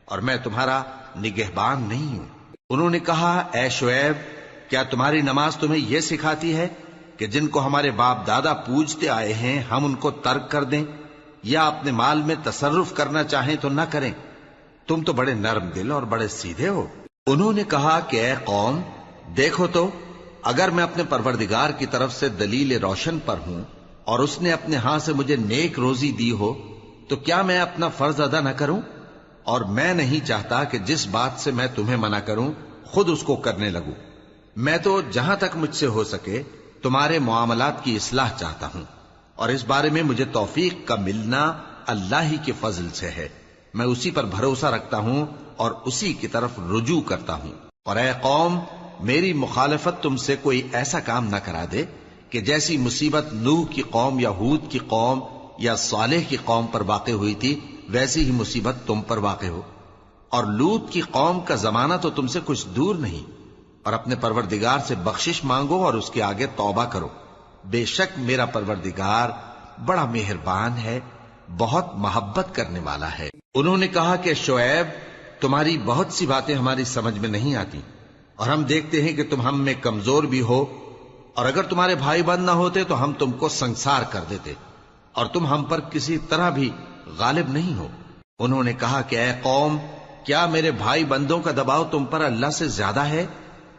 اور میں تمہارا نگہبان نہیں ہوں۔ انہوں نے کہا اے شعیب، کیا تمہاری نماز تمہیں یہ سکھاتی ہے کہ جن کو ہمارے باپ دادا پوجتے آئے ہیں ہم ان کو ترک کر دیں یا اپنے مال میں تصرف کرنا چاہیں تو نہ کریں؟ تم تو بڑے نرم دل اور بڑے سیدھے ہو۔ انہوں نے کہا کہ اے قوم، دیکھو تو اگر میں اپنے پروردگار کی طرف سے دلیل روشن پر ہوں اور اس نے اپنے ہاں سے مجھے نیک روزی دی ہو تو کیا میں اپنا فرض ادا نہ کروں؟ اور میں نہیں چاہتا کہ جس بات سے میں تمہیں منع کروں خود اس کو کرنے لگوں۔ میں تو جہاں تک مجھ سے ہو سکے تمہارے معاملات کی اصلاح چاہتا ہوں، اور اس بارے میں مجھے توفیق کا ملنا اللہ ہی کے فضل سے ہے۔ میں اسی پر بھروسہ رکھتا ہوں اور اسی کی طرف رجوع کرتا ہوں۔ اور اے قوم، میری مخالفت تم سے کوئی ایسا کام نہ کرا دے کہ جیسی مصیبت نوح کی قوم یا ہود کی قوم یا صالح کی قوم پر واقع ہوئی تھی ویسی ہی مصیبت تم پر واقع ہو۔ اور لوط کی قوم کا زمانہ تو تم سے کچھ دور نہیں۔ اور اپنے پروردگار سے بخشش مانگو اور اس کے آگے توبہ کرو، بے شک میرا پروردگار بڑا مہربان ہے، بہت محبت کرنے والا ہے۔ انہوں نے کہا کہ شعیب، تمہاری بہت سی باتیں ہماری سمجھ میں نہیں آتی، اور ہم دیکھتے ہیں کہ تم ہم میں کمزور بھی ہو، اور اگر تمہارے بھائی بند نہ ہوتے تو ہم تم کو سنسار کر دیتے، اور تم ہم پر کسی طرح بھی غالب نہیں ہو۔ انہوں نے کہا کہ اے قوم، کیا میرے بھائی بندوں کا دباؤ تم پر اللہ سے زیادہ ہے،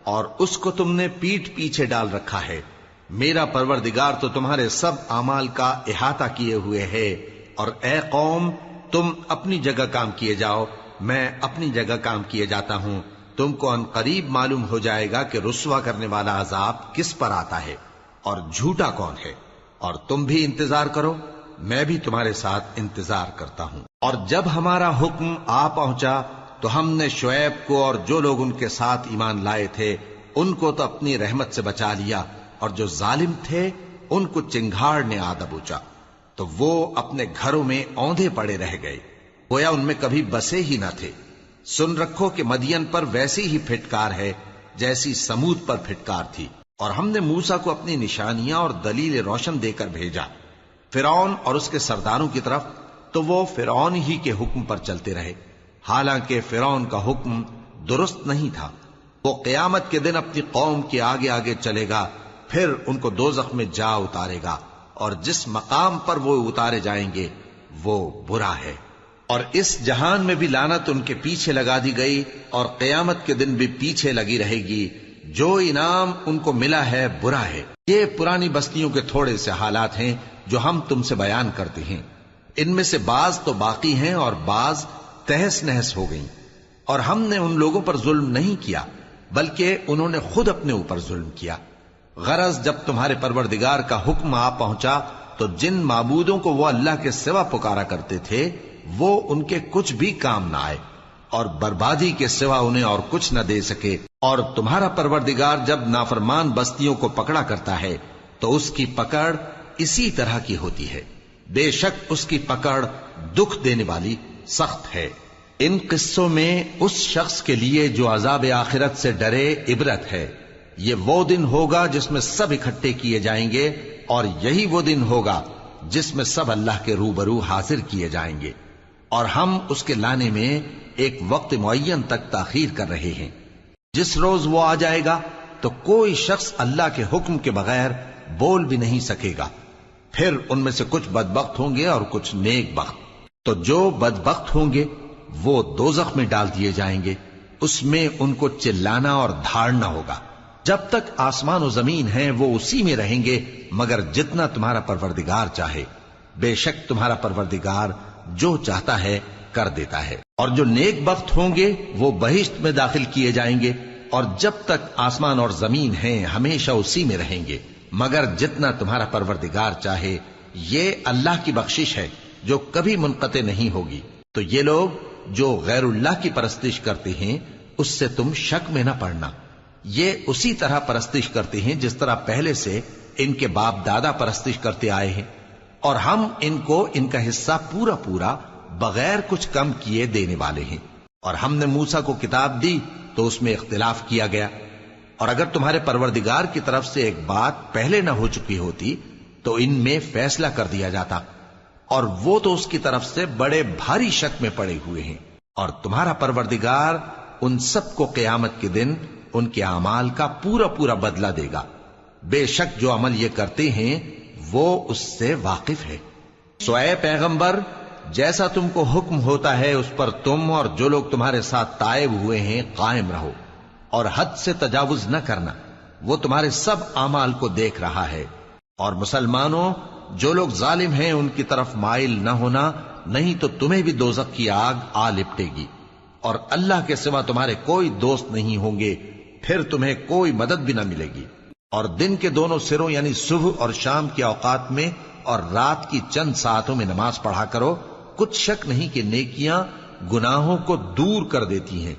اور اس کو تم نے پیٹھ پیچھے ڈال رکھا ہے؟ میرا پروردگار تو تمہارے سب اعمال کا احاطہ کیے ہوئے ہے۔ اور اے قوم، تم اپنی جگہ کام کیے جاؤ، میں اپنی جگہ کام کیے جاتا ہوں۔ تم کو ان قریب معلوم ہو جائے گا کہ رسوا کرنے والا عذاب کس پر آتا ہے اور جھوٹا کون ہے۔ اور تم بھی انتظار کرو، میں بھی تمہارے ساتھ انتظار کرتا ہوں۔ اور جب ہمارا حکم آ پہنچا تو ہم نے شعیب کو اور جو لوگ ان کے ساتھ ایمان لائے تھے ان کو تو اپنی رحمت سے بچا لیا، اور جو ظالم تھے ان کو چنگھاڑ نے آ دبوچا، تو وہ اپنے گھروں میں اوندھے پڑے رہ گئے، گویا ان میں کبھی بسے ہی نہ تھے۔ سن رکھو کہ مدین پر ویسی ہی پھٹکار ہے جیسی سمود پر پھٹکار تھی۔ اور ہم نے موسیٰ کو اپنی نشانیاں اور دلیل روشن دے کر بھیجا فرعون اور اس کے سرداروں کی طرف، تو وہ فرعون ہی کے حکم پر چلتے رہے، حالانکہ فرعون کا حکم درست نہیں تھا۔ وہ قیامت کے دن اپنی قوم کے آگے آگے چلے گا، پھر ان کو دوزخ میں جا اتارے گا، اور جس مقام پر وہ اتارے جائیں گے وہ برا ہے۔ اور اس جہان میں بھی لعنت ان کے پیچھے لگا دی گئی، اور قیامت کے دن بھی پیچھے لگی رہے گی۔ جو انعام ان کو ملا ہے برا ہے۔ یہ پرانی بستیوں کے تھوڑے سے حالات ہیں جو ہم تم سے بیان کرتے ہیں، ان میں سے بعض تو باقی ہیں اور بعض تہس نہس ہو گئیں۔ اور ہم نے ان لوگوں پر ظلم نہیں کیا بلکہ انہوں نے خود اپنے اوپر ظلم کیا۔ غرض جب تمہارے پروردگار کا حکم آ پہنچا تو جن معبودوں کو وہ اللہ کے سوا پکارا کرتے تھے وہ ان کے کچھ بھی کام نہ آئے، اور بربادی کے سوا انہیں اور کچھ نہ دے سکے۔ اور تمہارا پروردگار جب نافرمان بستیوں کو پکڑا کرتا ہے تو اس کی پکڑ اسی طرح کی ہوتی ہے، بے شک اس کی پکڑ دکھ دینے والی سخت ہے۔ ان قصوں میں اس شخص کے لیے جو عذاب آخرت سے ڈرے عبرت ہے۔ یہ وہ دن ہوگا جس میں سب اکٹھے کیے جائیں گے، اور یہی وہ دن ہوگا جس میں سب اللہ کے روبرو حاضر کیے جائیں گے، اور ہم اس کے لانے میں ایک وقت معین تک تاخیر کر رہے ہیں۔ جس روز وہ آ جائے گا تو کوئی شخص اللہ کے حکم کے بغیر بول بھی نہیں سکے گا۔ پھر ان میں سے کچھ بدبخت ہوں گے اور کچھ نیک بخت۔ تو جو بدبخت ہوں گے وہ دوزخ میں ڈال دیے جائیں گے، اس میں ان کو چلانا اور دھاڑنا ہوگا۔ جب تک آسمان و زمین ہیں وہ اسی میں رہیں گے مگر جتنا تمہارا پروردگار چاہے، بے شک تمہارا پروردگار جو چاہتا ہے کر دیتا ہے۔ اور جو نیک بخت ہوں گے وہ بہشت میں داخل کیے جائیں گے، اور جب تک آسمان اور زمین ہیں ہمیشہ اسی میں رہیں گے مگر جتنا تمہارا پروردگار چاہے۔ یہ اللہ کی بخشش ہے جو کبھی منقطع نہیں ہوگی۔ تو یہ لوگ جو غیر اللہ کی پرستش کرتے ہیں اس سے تم شک میں نہ پڑنا، یہ اسی طرح پرستش کرتے ہیں جس طرح پہلے سے ان کے باپ دادا پرستش کرتے آئے ہیں، اور ہم ان کو ان کا حصہ پورا پورا بغیر کچھ کم کیے دینے والے ہیں۔ اور ہم نے موسیٰ کو کتاب دی تو اس میں اختلاف کیا گیا، اور اگر تمہارے پروردگار کی طرف سے ایک بات پہلے نہ ہو چکی ہوتی تو ان میں فیصلہ کر دیا جاتا، اور وہ تو اس کی طرف سے بڑے بھاری شک میں پڑے ہوئے ہیں۔ اور تمہارا پروردگار ان سب کو قیامت کے دن ان کے اعمال کا پورا پورا بدلہ دے گا. بے شک جو عمل یہ کرتے ہیں وہ اس سے واقف ہے. سو اے پیغمبر، جیسا تم کو حکم ہوتا ہے اس پر تم اور جو لوگ تمہارے ساتھ تائب ہوئے ہیں قائم رہو، اور حد سے تجاوز نہ کرنا. وہ تمہارے سب اعمال کو دیکھ رہا ہے. اور مسلمانوں، جو لوگ ظالم ہیں ان کی طرف مائل نہ ہونا، نہیں تو تمہیں بھی دوزخ کی آگ آ لپٹے گی، اور اللہ کے سوا تمہارے کوئی دوست نہیں ہوں گے، پھر تمہیں کوئی مدد بھی نہ ملے گی. اور دن کے دونوں سروں یعنی صبح اور شام کے اوقات میں اور رات کی چند ساعتوں میں نماز پڑھا کرو. کچھ شک نہیں کہ نیکیاں گناہوں کو دور کر دیتی ہیں.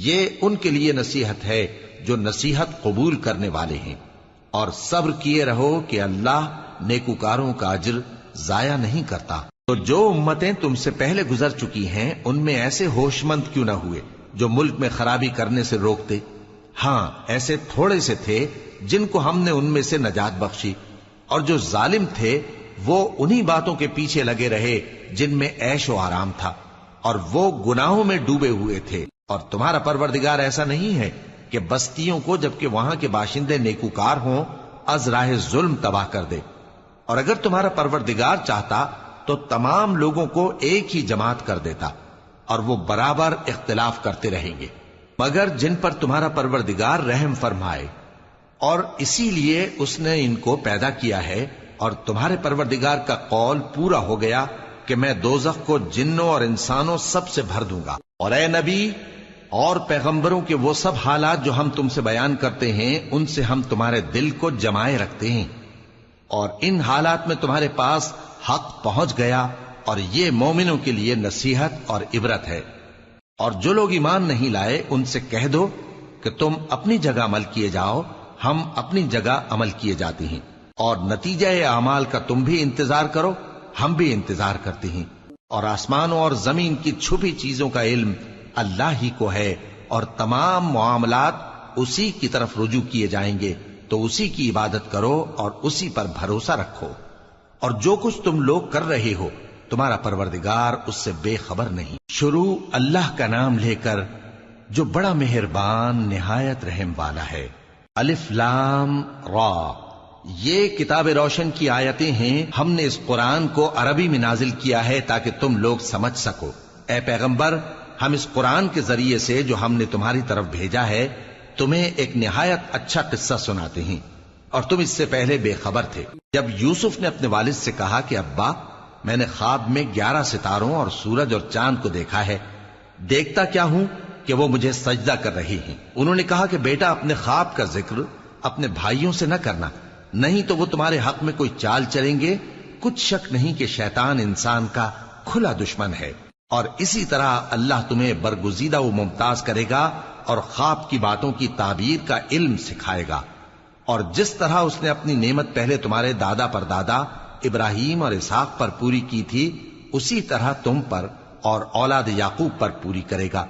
یہ ان کے لیے نصیحت ہے جو نصیحت قبول کرنے والے ہیں. اور صبر کیے رہو کہ اللہ نیکوکاروں کا اجر ضائع نہیں کرتا. تو جو امتیں تم سے پہلے گزر چکی ہیں ان میں ایسے ہوش مند کیوں نہ ہوئے جو ملک میں خرابی کرنے سے روکتے؟ ہاں، ایسے تھوڑے سے تھے جن کو ہم نے ان میں سے نجات بخشی، اور جو ظالم تھے وہ انہی باتوں کے پیچھے لگے رہے جن میں عیش و آرام تھا، اور وہ گناہوں میں ڈوبے ہوئے تھے. اور تمہارا پروردگار ایسا نہیں ہے کہ بستیوں کو جبکہ وہاں کے باشندے نیکوکار ہوں از راہ ظلم تباہ کر دے. اور اگر تمہارا پروردگار چاہتا تو تمام لوگوں کو ایک ہی جماعت کر دیتا، اور وہ برابر اختلاف کرتے رہیں گے، مگر جن پر تمہارا پروردگار رحم فرمائے. اور اسی لیے اس نے ان کو پیدا کیا ہے. اور تمہارے پروردگار کا قول پورا ہو گیا کہ میں دوزخ کو جنوں اور انسانوں سب سے بھر دوں گا. اور اے نبی اور پیغمبروں کے وہ سب حالات جو ہم تم سے بیان کرتے ہیں ان سے ہم تمہارے دل کو جمائے رکھتے ہیں، اور ان حالات میں تمہارے پاس حق پہنچ گیا، اور یہ مومنوں کے لیے نصیحت اور عبرت ہے. اور جو لوگ ایمان نہیں لائے ان سے کہہ دو کہ تم اپنی جگہ عمل کیے جاؤ، ہم اپنی جگہ عمل کیے جاتے ہیں، اور نتیجہ اعمال کا تم بھی انتظار کرو، ہم بھی انتظار کرتے ہیں. اور آسمانوں اور زمین کی چھپی چیزوں کا علم اللہ ہی کو ہے، اور تمام معاملات اسی کی طرف رجوع کیے جائیں گے. تو اسی کی عبادت کرو اور اسی پر بھروسہ رکھو. اور جو کچھ تم لوگ کر رہے ہو تمہارا پروردگار اس سے بے خبر نہیں. شروع اللہ کا نام لے کر جو بڑا مہربان نہایت رحم والا ہے. الف لام را، یہ کتاب روشن کی آیتیں ہیں. ہم نے اس قرآن کو عربی میں نازل کیا ہے تاکہ تم لوگ سمجھ سکو. اے پیغمبر، ہم اس قرآن کے ذریعے سے جو ہم نے تمہاری طرف بھیجا ہے تمہیں ایک نہایت اچھا قصہ سناتے ہیں، اور تم اس سے پہلے بے خبر تھے. جب یوسف نے اپنے والد سے کہا کہ ابا، میں نے خواب میں 11 ستاروں اور سورج اور چاند کو دیکھا ہے، دیکھتا کیا ہوں کہ وہ مجھے سجدہ کر رہی ہیں. انہوں نے کہا کہ بیٹا، اپنے خواب کا ذکر اپنے بھائیوں سے نہ کرنا، نہیں تو وہ تمہارے حق میں کوئی چال چلیں گے. کچھ شک نہیں کہ شیطان انسان کا کھلا دشمن ہے. اور اسی طرح اللہ تمہیں برگزیدہ و ممتاز کرے گا اور خواب کی باتوں کی تعبیر کا علم سکھائے گا. اور جس طرح اس نے اپنی نعمت پہلے تمہارے دادا پر دادا ابراہیم اور اسحاق پر پوری کی تھی، اسی طرح تم پر اور اولاد یعقوب پر پوری کرے گا.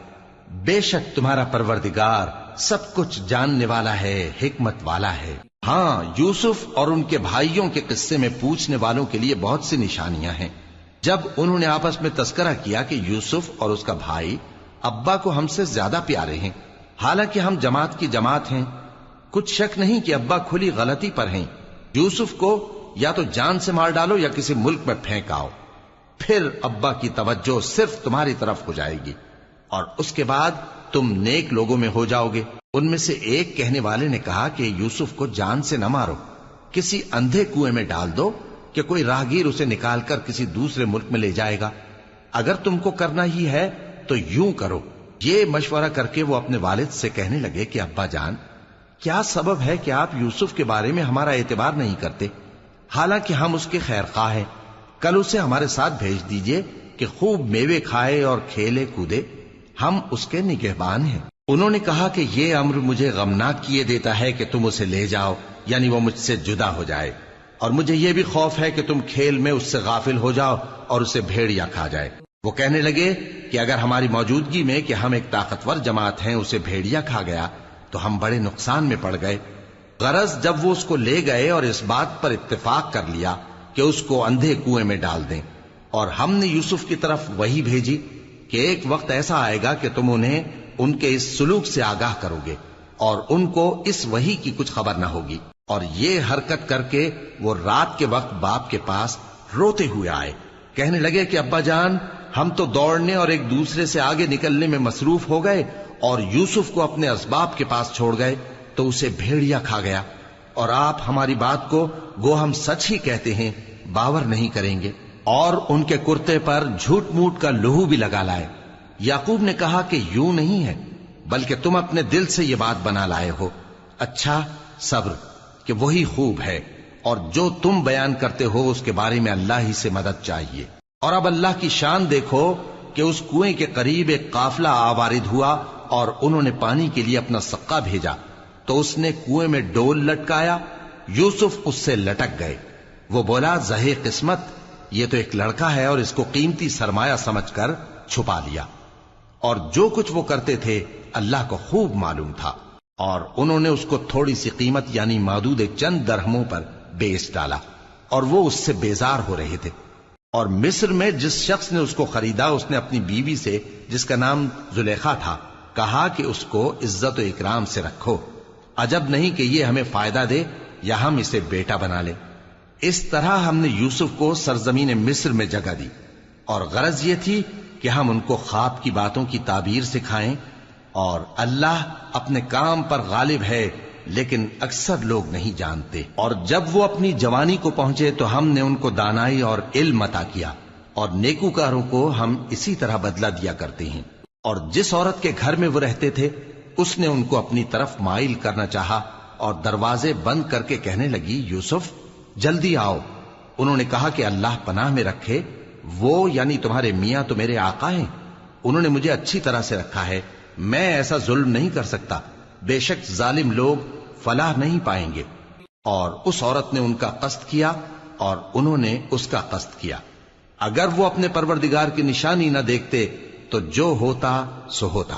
بے شک تمہارا پروردگار سب کچھ جاننے والا ہے، حکمت والا ہے. ہاں، یوسف اور ان کے بھائیوں کے قصے میں پوچھنے والوں کے لیے بہت سی نشانیاں ہیں. جب انہوں نے آپس میں تذکرہ کیا کہ یوسف اور اس کا بھائی ابا کو ہم سے زیادہ پیارے ہیں، حالانکہ ہم جماعت کی جماعت ہیں، کچھ شک نہیں کہ ابا کھلی غلطی پر ہیں. یوسف کو یا تو جان سے مار ڈالو یا کسی ملک میں پھینک آؤ، پھر ابا کی توجہ صرف تمہاری طرف ہو جائے گی، اور اس کے بعد تم نیک لوگوں میں ہو جاؤ گے. ان میں سے ایک کہنے والے نے کہا کہ یوسف کو جان سے نہ مارو، کسی اندھے کنویں میں ڈال دو کہ کوئی راہگیر اسے نکال کر کسی دوسرے ملک میں لے جائے گا. اگر تم کو کرنا ہی ہے تو یوں کرو. یہ مشورہ کر کے وہ اپنے والد سے کہنے لگے کہ ابا جان، کیا سبب ہے کہ آپ یوسف کے بارے میں ہمارا اعتبار نہیں کرتے، حالانکہ ہم اس کے خیر خواہ ہیں. کل اسے ہمارے ساتھ بھیج دیجئے کہ خوب میوے کھائے اور کھیلے کودے، ہم اس کے نگہبان ہیں. انہوں نے کہا کہ یہ امر مجھے غمناک کیے دیتا ہے کہ تم اسے لے جاؤ، یعنی وہ مجھ سے جدا ہو جائے، اور مجھے یہ بھی خوف ہے کہ تم کھیل میں اس سے غافل ہو جاؤ اور اسے بھیڑیا کھا جائے. وہ کہنے لگے کہ اگر ہماری موجودگی میں کہ ہم ایک طاقتور جماعت ہیں اسے بھیڑیا کھا گیا تو ہم بڑے نقصان میں پڑ گئے. غرض جب وہ اس کو لے گئے اور اس بات پر اتفاق کر لیا کہ اس کو اندھے کنویں میں ڈال دیں، اور ہم نے یوسف کی طرف وحی بھیجی کہ ایک وقت ایسا آئے گا کہ تم انہیں ان کے اس سلوک سے آگاہ کرو گے اور ان کو اس وحی کی کچھ خبر نہ ہوگی۔ اور یہ حرکت کر کے وہ رات کے وقت باپ کے پاس روتے ہوئے آئے، کہنے لگے کہ ابا جان، ہم تو دوڑنے اور ایک دوسرے سے آگے نکلنے میں مصروف ہو گئے اور یوسف کو اپنے اسباب کے پاس چھوڑ گئے تو اسے بھیڑیا کھا گیا، اور آپ ہماری بات کو گو ہم سچ ہی کہتے ہیں باور نہیں کریں گے، اور ان کے کرتے پر جھوٹ موٹ کا لہو بھی لگا لائے۔ یعقوب نے کہا کہ یوں نہیں ہے، بلکہ تم اپنے دل سے یہ بات بنا لائے ہو۔ اچھا، صبر کہ وہی خوب ہے، اور جو تم بیان کرتے ہو اس کے بارے میں اللہ ہی سے مدد چاہیے۔ اور اب اللہ کی شان دیکھو کہ اس کنویں کے قریب ایک قافلہ آوارد ہوا اور انہوں نے پانی کے لیے اپنا سقا بھیجا تو اس نے کنویں میں ڈول لٹکایا، یوسف اس سے لٹک گئے۔ وہ بولا، زہے قسمت، یہ تو ایک لڑکا ہے، اور اس کو قیمتی سرمایہ سمجھ کر چھپا لیا۔ اور جو کچھ وہ کرتے تھے اللہ کو خوب معلوم تھا، اور انہوں نے اس کو تھوڑی سی قیمت یعنی مادود چند درہموں پر بیچ ڈالا، اور وہ اس سے بیزار ہو رہے تھے۔ اور مصر میں جس شخص نے اس کو خریدا اس نے اپنی بیوی سے، جس کا نام زلیخا تھا، کہا کہ اس کو عزت و اکرام سے رکھو، عجب نہیں کہ یہ ہمیں فائدہ دے یا ہم اسے بیٹا بنا لیں۔ اس طرح ہم نے یوسف کو سرزمین مصر میں جگہ دی، اور غرض یہ تھی کہ ہم ان کو خواب کی باتوں کی تعبیر سکھائیں، اور اللہ اپنے کام پر غالب ہے لیکن اکثر لوگ نہیں جانتے۔ اور جب وہ اپنی جوانی کو پہنچے تو ہم نے ان کو دانائی اور علم عطا کیا، اور نیکوکاروں کو ہم اسی طرح بدلہ دیا کرتے ہیں۔ اور جس عورت کے گھر میں وہ رہتے تھے اس نے ان کو اپنی طرف مائل کرنا چاہا، اور دروازے بند کر کے کہنے لگی، یوسف جلدی آؤ۔ انہوں نے کہا کہ اللہ پناہ میں رکھے، وہ یعنی تمہارے میاں تو میرے آقا ہیں، انہوں نے مجھے اچھی طرح سے رکھا ہے، میں ایسا ظلم نہیں کر سکتا، بے شک ظالم لوگ فلاح نہیں پائیں گے۔ اور اس عورت نے ان کا قصد کیا اور انہوں نے اس کا قصد کیا۔ اگر وہ اپنے پروردگار کی نشانی نہ دیکھتے تو جو ہوتا سو ہوتا۔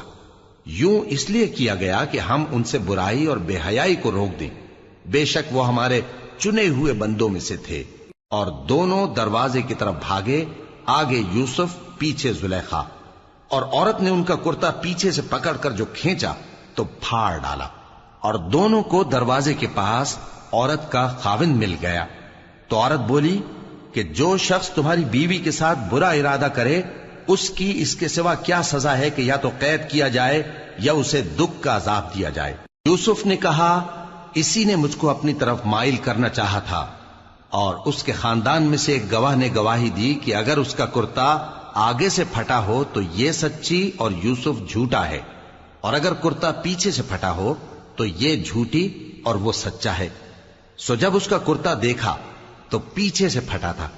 یوں اس لیے کیا گیا کہ ہم ان سے برائی اور بے حیائی کو روک دیں، بے شک وہ ہمارے چنے ہوئے بندوں میں سے تھے۔ اور دونوں دروازے کی طرف بھاگے، آگے یوسف، پیچھے زلیخا، اور عورت نے ان کا کرتا پیچھے سے پکڑ کر جو کھینچا تو پھاڑ ڈالا، اور دونوں کو دروازے کے پاس عورت کا خاوند مل گیا۔ تو عورت بولی کہ جو شخص تمہاری بیوی کے ساتھ برا ارادہ کرے اس کی اس کے سوا کیا سزا ہے کہ یا تو قید کیا جائے یا اسے دکھ کا عذاب دیا جائے۔ یوسف نے کہا، اسی نے مجھ کو اپنی طرف مائل کرنا چاہا تھا، اور اس کے خاندان میں سے ایک گواہ نے گواہی دی کہ اگر اس کا کرتا آگے سے پھٹا ہو تو یہ سچی اور یوسف جھوٹا ہے، اور اگر کرتا پیچھے سے پھٹا ہو تو یہ جھوٹی اور وہ سچا ہے۔ سو جب اس کا کرتا دیکھا تو پیچھے سے پھٹا تھا،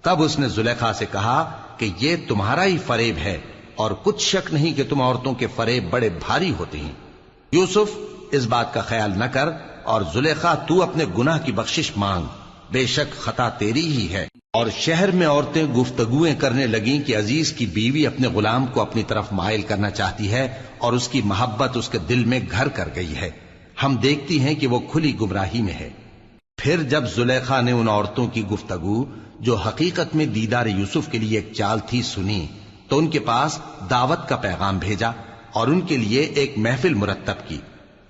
تب اس نے زلیخا سے کہا کہ یہ تمہارا ہی فریب ہے، اور کچھ شک نہیں کہ تم عورتوں کے فریب بڑے بھاری ہوتے ہیں۔ یوسف اس بات کا خیال نہ کر، اور زلیخا تو اپنے گناہ کی بخشش مانگ، بے شک خطا تیری ہی ہے۔ اور شہر میں عورتیں گفتگویں کرنے لگیں کہ عزیز کی بیوی اپنے غلام کو اپنی طرف مائل کرنا چاہتی ہے اور اس کی محبت اس کے دل میں گھر کر گئی ہے، ہم دیکھتی ہیں کہ وہ کھلی گمراہی میں ہے۔ پھر جب زلیخا نے ان عورتوں کی گفتگو جو حقیقت میں دیدار یوسف کے لیے ایک چال تھی سنی تو ان کے پاس دعوت کا پیغام بھیجا اور ان کے لیے ایک محفل مرتب کی،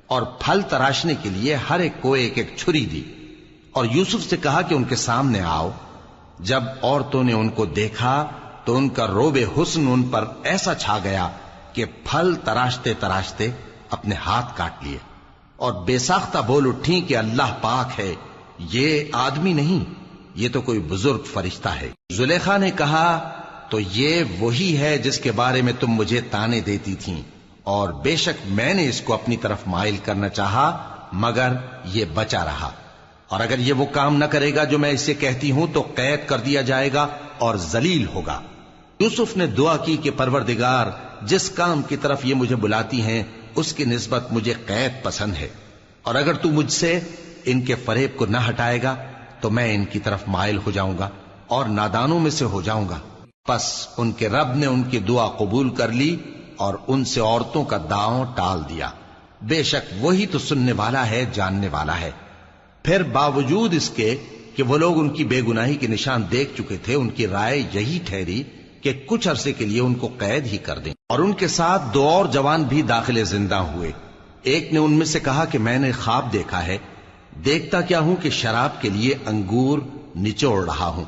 اور پھل تراشنے کے لیے ہر ایک کو ایک ایک چھری دی، اور یوسف سے کہا کہ ان کے سامنے آؤ۔ جب عورتوں نے ان کو دیکھا تو ان کا روب حسن ان پر ایسا چھا گیا کہ پھل تراشتے تراشتے اپنے ہاتھ کاٹ لیے، اور بے ساختہ بول اٹھیں کہ اللہ پاک ہے، یہ آدمی نہیں، یہ تو کوئی بزرگ فرشتہ ہے۔ زلیخا نے کہا، تو یہ وہی ہے جس کے بارے میں تم مجھے تانے دیتی تھیں، اور بے شک میں نے اس کو اپنی طرف مائل کرنا چاہا مگر یہ بچا رہا، اور اگر یہ وہ کام نہ کرے گا جو میں اسے کہتی ہوں تو قید کر دیا جائے گا اور ذلیل ہوگا۔ یوسف نے دعا کی کہ پروردگار، جس کام کی طرف یہ مجھے بلاتی ہیں اس کی نسبت مجھے قید پسند ہے، اور اگر تو مجھ سے ان کے فریب کو نہ ہٹائے گا تو میں ان کی طرف مائل ہو جاؤں گا اور نادانوں میں سے ہو جاؤں گا۔ پس ان کے رب نے ان کی دعا قبول کر لی اور ان سے عورتوں کا داؤں ٹال دیا، بے شک وہی تو سننے والا ہے، جاننے والا ہے۔ پھر باوجود اس کے کہ وہ لوگ ان کی بے گناہی کے نشان دیکھ چکے تھے، ان کی رائے یہی ٹھہری کہ کچھ عرصے کے لیے ان کو قید ہی کر دیں۔ اور ان کے ساتھ دو اور جوان بھی داخل زندہ ہوئے۔ ایک نے ان میں سے کہا کہ میں نے خواب دیکھا ہے، دیکھتا کیا ہوں کہ شراب کے لیے انگور نچوڑ رہا ہوں۔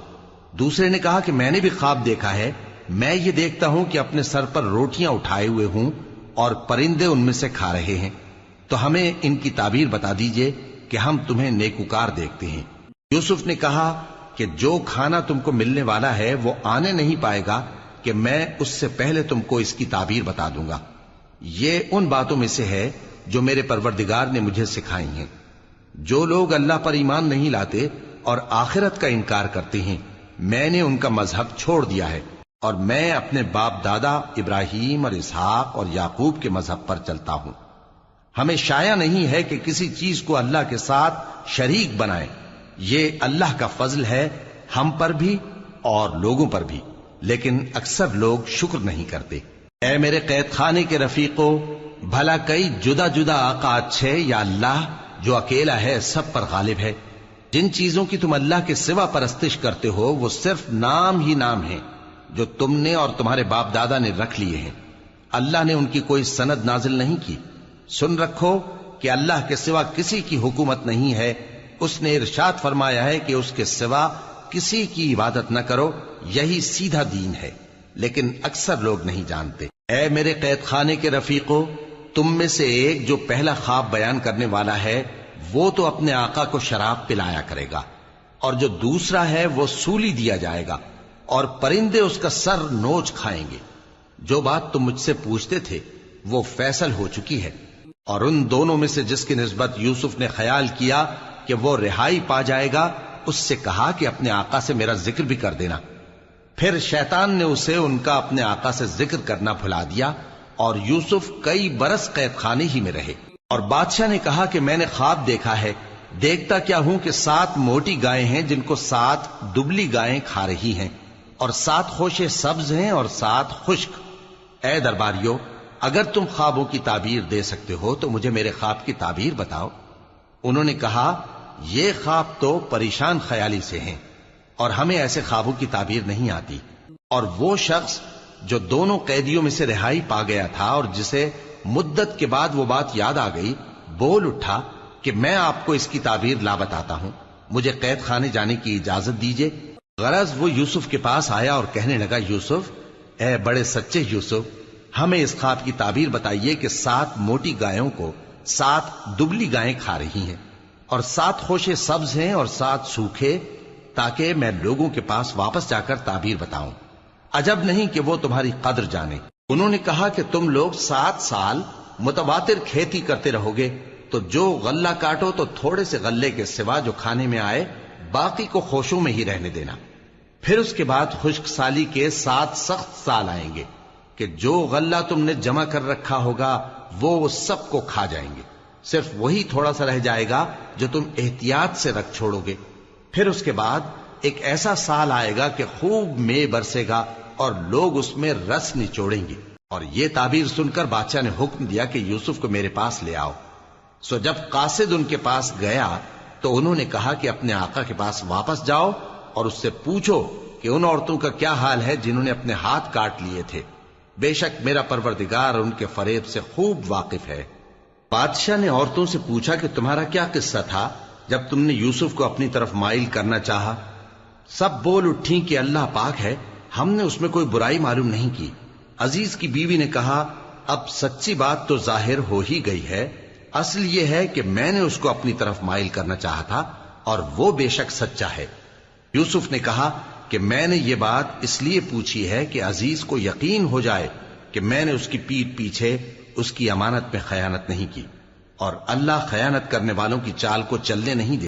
دوسرے نے کہا کہ میں نے بھی خواب دیکھا ہے، میں یہ دیکھتا ہوں کہ اپنے سر پر روٹیاں اٹھائے ہوئے ہوں اور پرندے ان میں سے کھا رہے ہیں، تو ہمیں ان کی تعبیر بتا دیجئے کہ ہم تمہیں نیکوکار دیکھتے ہیں۔ یوسف نے کہا کہ جو کھانا تم کو ملنے والا ہے وہ آنے نہیں پائے گا کہ میں اس سے پہلے تم کو اس کی تعبیر بتا دوں گا۔ یہ ان باتوں میں سے ہے جو میرے پروردگار نے مجھے سکھائی ہیں۔ جو لوگ اللہ پر ایمان نہیں لاتے اور آخرت کا انکار کرتے ہیں، میں نے ان کا مذہب چھوڑ دیا ہے اور میں اپنے باپ دادا ابراہیم اور اسحاق اور یعقوب کے مذہب پر چلتا ہوں۔ ہمیں شایع نہیں ہے کہ کسی چیز کو اللہ کے ساتھ شریک بنائیں، یہ اللہ کا فضل ہے ہم پر بھی اور لوگوں پر بھی، لیکن اکثر لوگ شکر نہیں کرتے۔ اے میرے قید خانے کے رفیقو، بھلا کئی جدا جدا آقا اچھے یا اللہ جو اکیلا ہے سب پر غالب ہے؟ جن چیزوں کی تم اللہ کے سوا پرستش کرتے ہو وہ صرف نام ہی نام ہیں جو تم نے اور تمہارے باپ دادا نے رکھ لیے ہیں، اللہ نے ان کی کوئی سند نازل نہیں کی۔ سن رکھو کہ اللہ کے سوا کسی کی حکومت نہیں ہے، اس نے ارشاد فرمایا ہے کہ اس کے سوا کسی کی عبادت نہ کرو، یہی سیدھا دین ہے، لیکن اکثر لوگ نہیں جانتے۔ اے میرے قید خانے کے رفیقو، تم میں سے ایک جو پہلا خواب بیان کرنے والا ہے وہ تو اپنے آقا کو شراب پلایا کرے گا، اور جو دوسرا ہے وہ سولی دیا جائے گا اور پرندے اس کا سر نوچ کھائیں گے۔ جو بات تم مجھ سے پوچھتے تھے وہ فیصل ہو چکی ہے۔ اور ان دونوں میں سے جس کی نسبت یوسف نے خیال کیا کہ وہ رہائی پا جائے گا، اس سے کہا کہ اپنے آقا سے میرا ذکر بھی کر دینا۔ پھر شیطان نے اسے ان کا اپنے آقا سے ذکر کرنا بھلا دیا اور یوسف کئی برس قید خانے ہی میں رہے۔ اور بادشاہ نے کہا کہ میں نے خواب دیکھا ہے، دیکھتا کیا ہوں کہ 7 موٹی گائیں ہیں جن کو 7 دبلی گائیں کھا رہی ہیں، اور 7 خوشے سبز ہیں اور 7 خشک۔ اے درباریو، اگر تم خوابوں کی تعبیر دے سکتے ہو تو مجھے میرے خواب کی تعبیر بتاؤ۔ انہوں نے کہا یہ خواب تو پریشان خیالی سے ہیں اور ہمیں ایسے خوابوں کی تعبیر نہیں آتی۔ اور وہ شخص جو دونوں قیدیوں میں سے رہائی پا گیا تھا اور جسے مدت کے بعد وہ بات یاد آ گئی، بول اٹھا کہ میں آپ کو اس کی تعبیر لا بتاتا ہوں، مجھے قید خانے جانے کی اجازت دیجیے۔ غرض وہ یوسف کے پاس آیا اور کہنے لگا، یوسف، اے بڑے سچے یوسف، ہمیں اس خواب کی تعبیر بتائیے کہ 7 موٹی گایوں کو 7 دبلی گائیں کھا رہی ہیں، اور 7 خوشے سبز ہیں اور 7 سوکھے، تاکہ میں لوگوں کے پاس واپس جا کر تعبیر بتاؤں۔ عجب نہیں کہ وہ تمہاری قدر جانے۔ انہوں نے کہا کہ تم لوگ 7 سال متواتر کھیتی کرتے رہو گے، تو جو غلہ کاٹو تو تھوڑے سے غلے کے سوا جو کھانے میں آئے باقی کو خوشوں میں ہی رہنے دینا۔ پھر اس کے بعد خشک سالی کے 7 سخت سال آئیں گے کہ جو غلہ تم نے جمع کر رکھا ہوگا وہ سب کو کھا جائیں گے، صرف وہی تھوڑا سا رہ جائے گا جو تم احتیاط سے رکھ چھوڑو گے۔ پھر اس کے بعد ایک ایسا سال آئے گا کہ خوب مے برسے گا اور لوگ اس میں رس نچوڑیں گے۔ اور یہ تعبیر سن کر بادشاہ نے حکم دیا کہ یوسف کو میرے پاس لے آؤ۔ سو جب قاصد ان کے پاس گیا تو انہوں نے کہا کہ اپنے آقا کے پاس واپس جاؤ اور اس سے پوچھو کہ ان عورتوں کا کیا حال ہے جنہوں نے اپنے ہاتھ کاٹ لیے تھے، بے شک میرا پروردگار ان کے فریب سے خوب واقف ہے۔ بادشاہ نے عورتوں سے پوچھا کہ تمہارا کیا قصہ تھا جب تم نے یوسف کو اپنی طرف مائل کرنا چاہا؟ سب بول اٹھیں کہ اللہ پاک ہے، ہم نے اس میں کوئی برائی معلوم نہیں کی۔ عزیز کی بیوی نے کہا، اب سچی بات تو ظاہر ہو ہی گئی ہے، اصل یہ ہے کہ میں نے اس کو اپنی طرف مائل کرنا چاہا تھا اور وہ بے شک سچا ہے۔ یوسف نے کہا کہ میں نے یہ بات اس لیے پوچھی ہے کہ عزیز کو یقین ہو جائے کہ میں نے اس کی پیٹھ پیچھے اس کی امانت میں خیانت نہیں کی، اور اللہ خیانت کرنے والوں کی چال کو چلنے نہیں دے۔